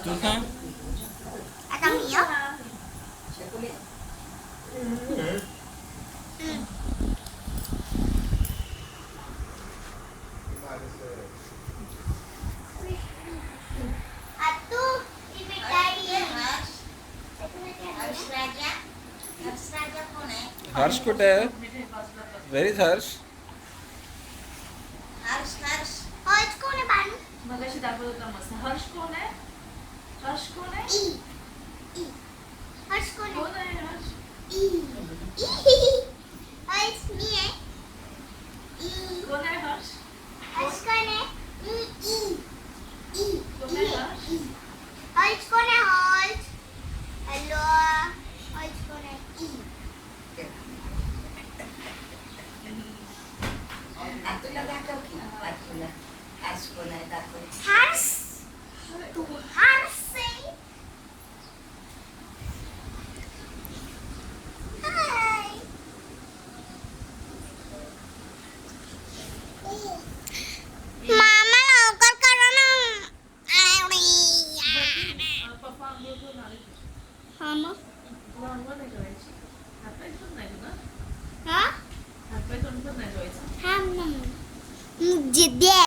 तू सांग. आता मी हर्ष कुठे आहे? Where is Harsh? हर्ष कोण आहे बानू? मगाशी दाखवत होता मस्त. हर्ष कोण आहे? हर्ष कोण आहे? हर्ष कोण कोण आहे हर्ष? हर्ष मी आहे. कोण आहे हर्ष? हर्ष कोण आहे? कोण आहे हर्ष? हर्ष कोण आहे? हर्ष हॅलो हर्ष कोण आहे? तुला दाखव की तुला आज कोण आहे दाखव. हर्ष तू हर्ष आहे? हाय मामा लवकर करा ना. पप्पा आंघोळ करून आले. हा मग तुला आंघोळ नाही करायची? हातपाय धुवून नाही तुला? हा हातपाय धुवून पण नाही धुवायचं? हा मग जिद्दी आहे.